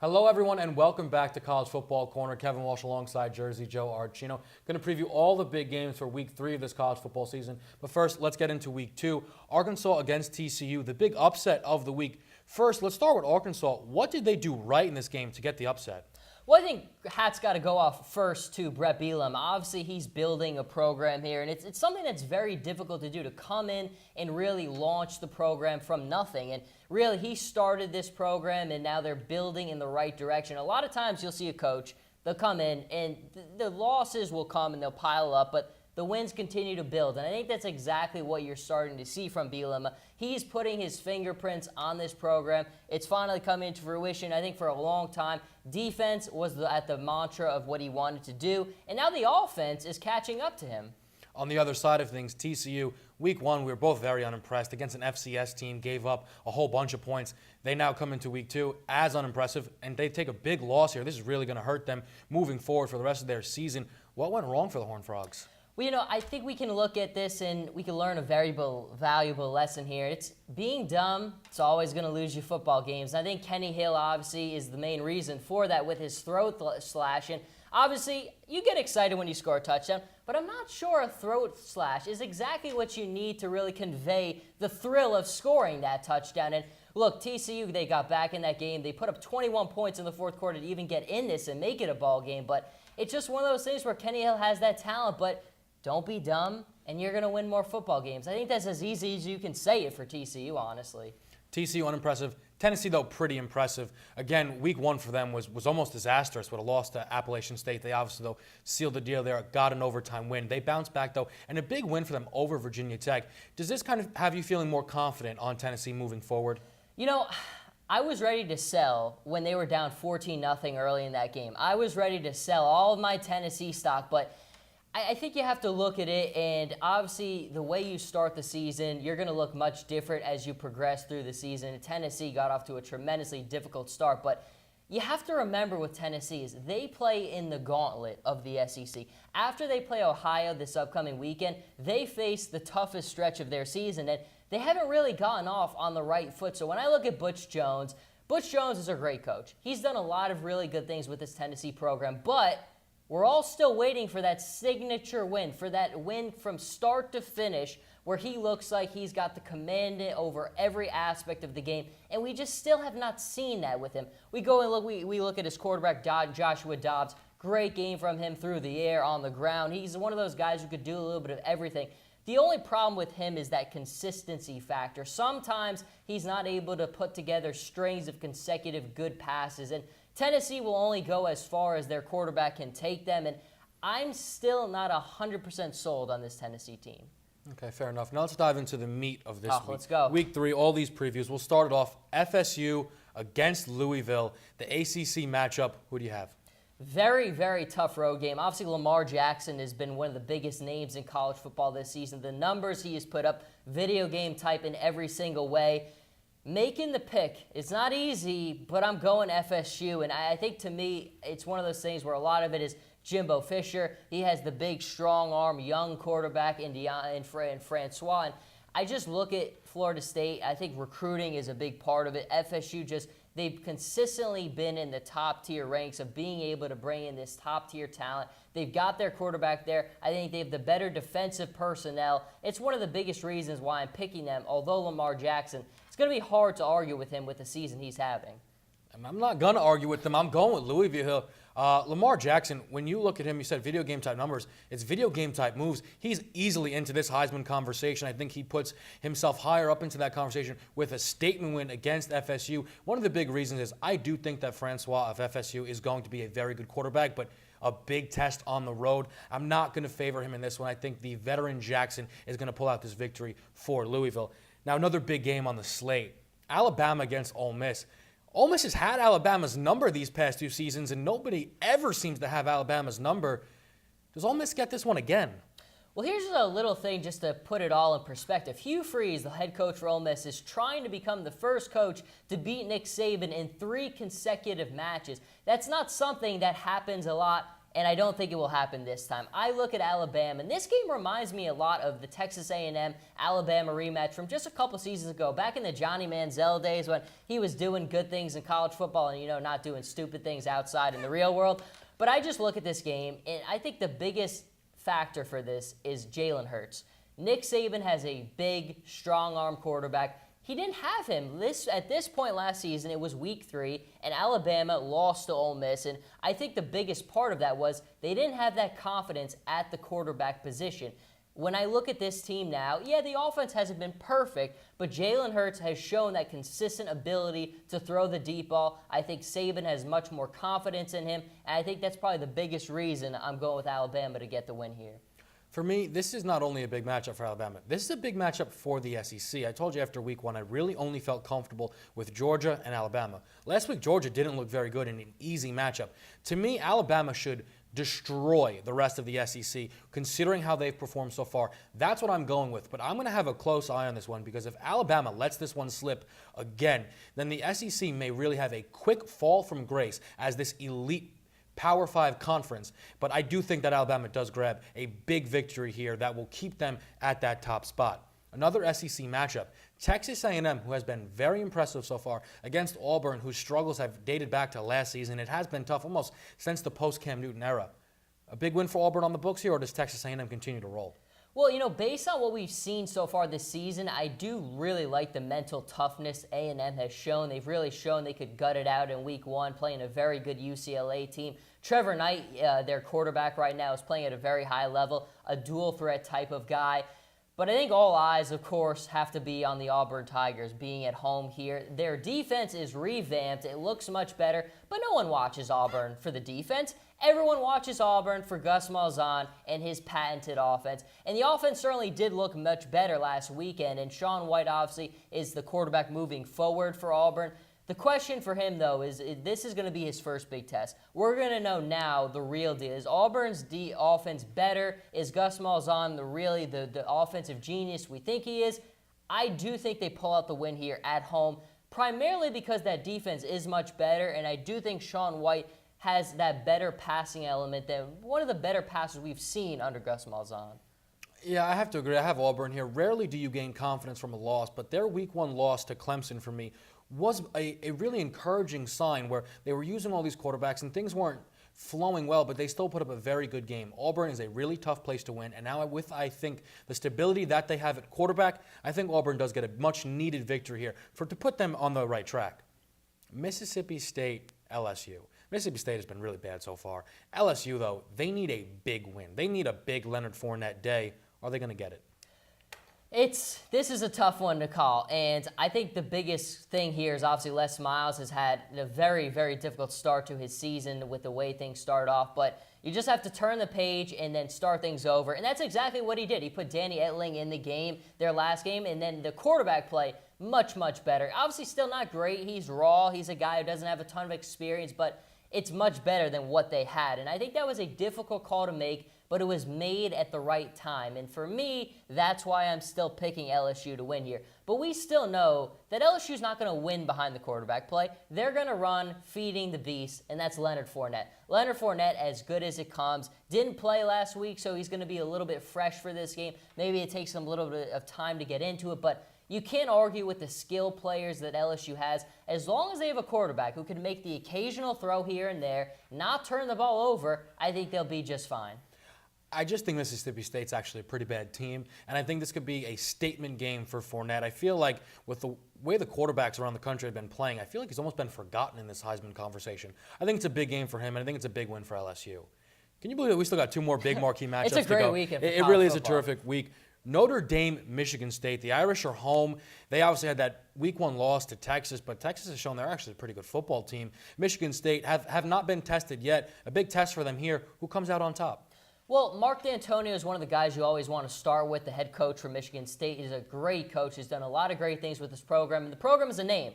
Hello, everyone, and welcome back to College Football Corner. Kevin Walsh alongside Jersey Joe Archino. Going to preview all the big games for Week 3 of this college football season. But first, let's get into Week 2. Arkansas against TCU, the big upset of the week. First, let's start with Arkansas. What did they do right in this game to get the upset? Well, I think hat's got to go off first to Brett Bielema. Obviously, he's building a program here, and it's something that's very difficult to do, to come in and really launch the program from nothing. And really, he started this program, and now they're building in the right direction. A lot of times, you'll see a coach, they'll come in, and the losses will come, and they'll pile up, but the wins continue to build, and I think that's exactly what you're starting to see from Bielema. He's putting his fingerprints on this program. It's finally coming into fruition. I think for a long time, defense was at the mantra of what he wanted to do, and now the offense is catching up to him. On the other side of things, TCU, Week 1, we were both very unimpressed. Against an FCS team, gave up a whole bunch of points. They now come into Week 2 as unimpressive, and they take a big loss here. This is really going to hurt them moving forward for the rest of their season. What went wrong for the Horned Frogs? Well, I think we can look at this and we can learn a very valuable lesson here. It's being dumb. It's always going to lose you football games. I think Kenny Hill obviously is the main reason for that with his throat slash. And obviously, you get excited when you score a touchdown, but I'm not sure a throat slash is exactly what you need to really convey the thrill of scoring that touchdown. And look, TCU, they got back in that game. They put up 21 points in the fourth quarter to even get in this and make it a ball game. But it's just one of those things where Kenny Hill has that talent, but don't be dumb, and you're going to win more football games. I think that's as easy as you can say it for TCU, honestly. TCU unimpressive. Tennessee, though, pretty impressive. Again, Week 1 for them was almost disastrous with a loss to Appalachian State. They obviously, though, sealed the deal there, got an overtime win. They bounced back, though, and a big win for them over Virginia Tech. Does this kind of have you feeling more confident on Tennessee moving forward? You know, I was ready to sell when they were down 14-0 early in that game. I was ready to sell all of my Tennessee stock, but I think you have to look at it, and obviously the way you start the season, you're going to look much different as you progress through the season. Tennessee got off to a tremendously difficult start, but you have to remember with Tennessee is they play in the gauntlet of the SEC. After they play Ohio this upcoming weekend, they face the toughest stretch of their season, and they haven't really gotten off on the right foot. So when I look at Butch Jones is a great coach. He's done a lot of really good things with this Tennessee program, but we're all still waiting for that signature win, for that win from start to finish where he looks like he's got the command over every aspect of the game, and we just still have not seen that with him. We go and look, we look at his quarterback, Joshua Dobbs. Great game from him through the air, on the ground. He's one of those guys who could do a little bit of everything. The only problem with him is that consistency factor. Sometimes he's not able to put together strings of consecutive good passes, and Tennessee will only go as far as their quarterback can take them, and I'm still not 100% sold on this Tennessee team. Okay, fair enough. Now let's dive into the meat of this week. Let's go. Week 3, all these previews. We'll start it off FSU against Louisville, the ACC matchup. Who do you have? Very, very tough road game. Obviously, Lamar Jackson has been one of the biggest names in college football this season. The numbers he has put up, video game type in every single way. Making the pick, it's not easy, but I'm going FSU. And I think, to me, it's one of those things where a lot of it is Jimbo Fisher. He has the big, strong arm, young quarterback in Francois. And I just look at Florida State. I think recruiting is a big part of it. FSU they've consistently been in the top-tier ranks of being able to bring in this top-tier talent. They've got their quarterback there. I think they have the better defensive personnel. It's one of the biggest reasons why I'm picking them, although Lamar Jackson, it's going to be hard to argue with him with the season he's having. I'm not going to argue with them. I'm going with Louisville. Lamar Jackson, when you look at him, you said video game type numbers. It's video game type moves. He's easily into this Heisman conversation. I think he puts himself higher up into that conversation with a statement win against FSU. One of the big reasons is I do think that Francois of FSU is going to be a very good quarterback, but a big test on the road. I'm not going to favor him in this one. I think the veteran Jackson is going to pull out this victory for Louisville. Now, another big game on the slate. Alabama against Ole Miss. Ole Miss has had Alabama's number these past 2 seasons, and nobody ever seems to have Alabama's number. Does Ole Miss get this one again? Well, here's a little thing just to put it all in perspective. Hugh Freeze, the head coach for Ole Miss, is trying to become the first coach to beat Nick Saban in 3 consecutive matches. That's not something that happens a lot and I don't think it will happen this time. I look at Alabama, and this game reminds me a lot of the Texas A&M Alabama rematch from just a couple seasons ago, back in the Johnny Manziel days when he was doing good things in college football and, not doing stupid things outside in the real world. But I just look at this game, and I think the biggest factor for this is Jalen Hurts. Nick Saban has a big, strong-arm quarterback. He didn't have him. At this point last season, it was week 3, and Alabama lost to Ole Miss. And I think the biggest part of that was they didn't have that confidence at the quarterback position. When I look at this team now, yeah, the offense hasn't been perfect, but Jalen Hurts has shown that consistent ability to throw the deep ball. I think Saban has much more confidence in him, and I think that's probably the biggest reason I'm going with Alabama to get the win here. For me, this is not only a big matchup for Alabama. This is a big matchup for the SEC. I told you after week 1, I really only felt comfortable with Georgia and Alabama. Last week, Georgia didn't look very good in an easy matchup. To me, Alabama should destroy the rest of the SEC, considering how they've performed so far. That's what I'm going with. But I'm going to have a close eye on this one, because if Alabama lets this one slip again, then the SEC may really have a quick fall from grace as this elite Power 5 conference, but I do think that Alabama does grab a big victory here that will keep them at that top spot. Another SEC matchup, Texas A&M, who has been very impressive so far, against Auburn, whose struggles have dated back to last season. It has been tough almost since the post-Cam Newton era. A big win for Auburn on the books here, or does Texas A&M continue to roll? Well, based on what we've seen so far this season, I do really like the mental toughness A&M has shown. They've really shown they could gut it out in week 1, playing a very good UCLA team. Trevor Knight, their quarterback right now, is playing at a very high level, a dual threat type of guy. But I think all eyes, of course, have to be on the Auburn Tigers being at home here. Their defense is revamped. It looks much better, but no one watches Auburn for the defense. Everyone watches Auburn for Gus Malzahn and his patented offense. And the offense certainly did look much better last weekend, and Shaun White obviously is the quarterback moving forward for Auburn. The question for him, though, is this is going to be his first big test. We're going to know now the real deal. Is Auburn's offense better? Is Gus Malzahn the offensive genius we think he is? I do think they pull out the win here at home, primarily because that defense is much better, and I do think Shaun White has that better passing element than one of the better passes we've seen under Gus Malzahn. Yeah, I have to agree. I have Auburn here. Rarely do you gain confidence from a loss, but their week 1 loss to Clemson for me was a really encouraging sign, where they were using all these quarterbacks and things weren't flowing well, but they still put up a very good game. Auburn is a really tough place to win, and now with, I think, the stability that they have at quarterback, I think Auburn does get a much-needed victory here to put them on the right track. Mississippi State, LSU. Mississippi State has been really bad so far. LSU, though, they need a big win. They need a big Leonard Fournette day. Are they going to get it? This is a tough one to call, and I think the biggest thing here is obviously Les Miles has had a very, very difficult start to his season with the way things started off, but you just have to turn the page and then start things over, and that's exactly what he did. He put Danny Etling in the game, their last game, and then the quarterback play, much, much better. Obviously still not great. He's raw. He's a guy who doesn't have a ton of experience, but it's much better than what they had, and I think that was a difficult call to make, but it was made at the right time. And for me, that's why I'm still picking LSU to win here. But we still know that LSU's not going to win behind the quarterback play. They're going to run feeding the beast, and that's Leonard Fournette. Leonard Fournette, as good as it comes, didn't play last week, so he's going to be a little bit fresh for this game. Maybe it takes him a little bit of time to get into it, but you can't argue with the skill players that LSU has. As long as they have a quarterback who can make the occasional throw here and there, not turn the ball over, I think they'll be just fine. I just think Mississippi State's actually a pretty bad team, and I think this could be a statement game for Fournette. I feel like with the way the quarterbacks around the country have been playing, I feel like he's almost been forgotten in this Heisman conversation. I think it's a big game for him, and I think it's a big win for LSU. Can you believe it? We still got 2 more big marquee matchups It's a great to go. weekend. It really is a terrific week. Notre Dame, Michigan State. The Irish are home. They obviously had that week 1 loss to Texas, but Texas has shown they're actually a pretty good football team. Michigan State have not been tested yet. A big test for them here. Who comes out on top? Well, Mark D'Antonio is one of the guys you always want to start with, the head coach for Michigan State. He's a great coach. He's done a lot of great things with this program, and the program is a name.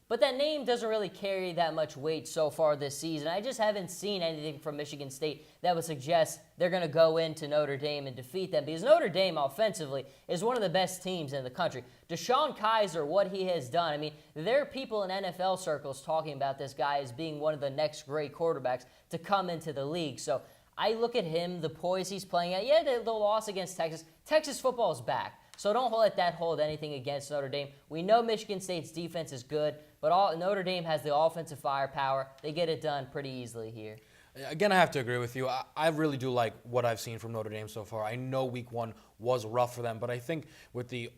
But that name doesn't really carry that much weight so far this season. I just haven't seen anything from Michigan State that would suggest they're going to go into Notre Dame and defeat them, because Notre Dame offensively is one of the best teams in the country. DeShone Kizer, what he has done, I mean, there are people in NFL circles talking about this guy as being one of the next great quarterbacks to come into the league. So I look at him, the poise he's playing at. Yeah, the loss against Texas. Texas football is back. So don't let that hold anything against Notre Dame. We know Michigan State's defense is good, but Notre Dame has the offensive firepower. They get it done pretty easily here. Again, I have to agree with you. I really do like what I've seen from Notre Dame so far. I know week 1 was rough for them, but I think with the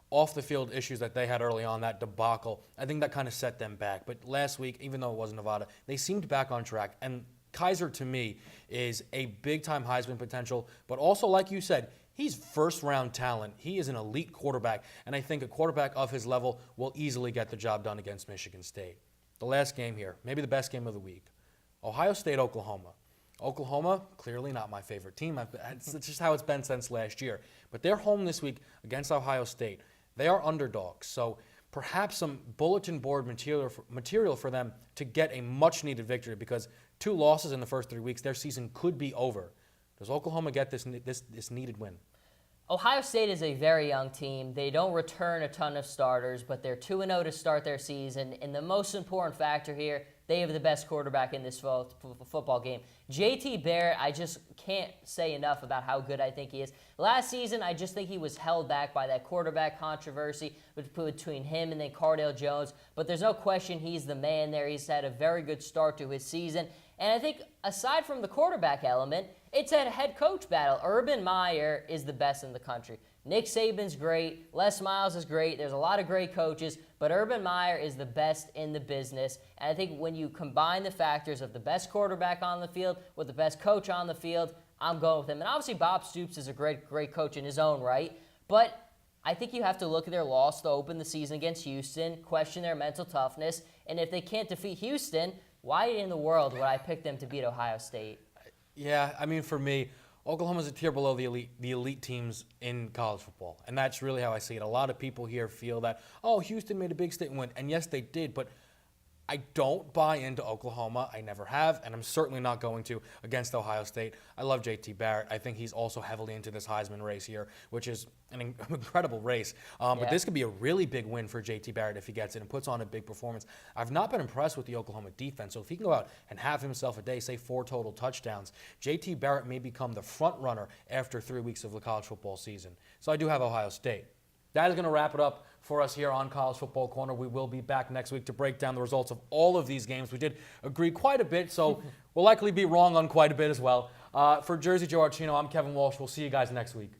off-the-field issues that they had early on, that debacle, I think that kind of set them back. But last week, even though it was Nevada, they seemed back on track. And Kaiser, to me, is a big-time Heisman potential, but also, like you said, he's first-round talent. He is an elite quarterback, and I think a quarterback of his level will easily get the job done against Michigan State. The last game here, maybe the best game of the week, Ohio State, Oklahoma. Oklahoma, clearly not my favorite team. It's just how it's been since last year. But they're home this week against Ohio State. They are underdogs, so perhaps some bulletin board material for them to get a much-needed victory, because 2 losses in the first 3 weeks, their season could be over. Does Oklahoma get this needed win? Ohio State is a very young team. They don't return a ton of starters, but they're 2-0 to start their season. And the most important factor here, they have the best quarterback in this football game. J.T. Barrett, I just can't say enough about how good I think he is. Last season, I just think he was held back by that quarterback controversy between him and then Cardale Jones. But there's no question he's the man there. He's had a very good start to his season. And I think aside from the quarterback element, it's a head coach battle. Urban Meyer is the best in the country. Nick Saban's great. Les Miles is great. There's a lot of great coaches, but Urban Meyer is the best in the business. And I think when you combine the factors of the best quarterback on the field with the best coach on the field, I'm going with him. And obviously Bob Stoops is a great coach in his own right, but I think you have to look at their loss to open the season against Houston, question their mental toughness, and if they can't defeat Houston, why in the world would I pick them to beat Ohio State? Yeah, I mean, for me, Oklahoma's a tier below the elite teams in college football, and that's really how I see it. A lot of people here feel that, oh, Houston made a big statement win, and yes, they did, but I don't buy into Oklahoma. I never have, and I'm certainly not going to against Ohio State. I love J.T. Barrett. I think he's also heavily into this Heisman race here, which is an incredible race. But this could be a really big win for J.T. Barrett if he gets it and puts on a big performance. I've not been impressed with the Oklahoma defense, so if he can go out and have himself a day, say 4 total touchdowns, J.T. Barrett may become the front runner after 3 weeks of the college football season. So I do have Ohio State. That is going to wrap it up for us here on College Football Corner. We will be back next week to break down the results of all of these games. We did agree quite a bit, so we'll likely be wrong on quite a bit as well. For Jersey Joe Archino, I'm Kevin Walsh. We'll see you guys next week.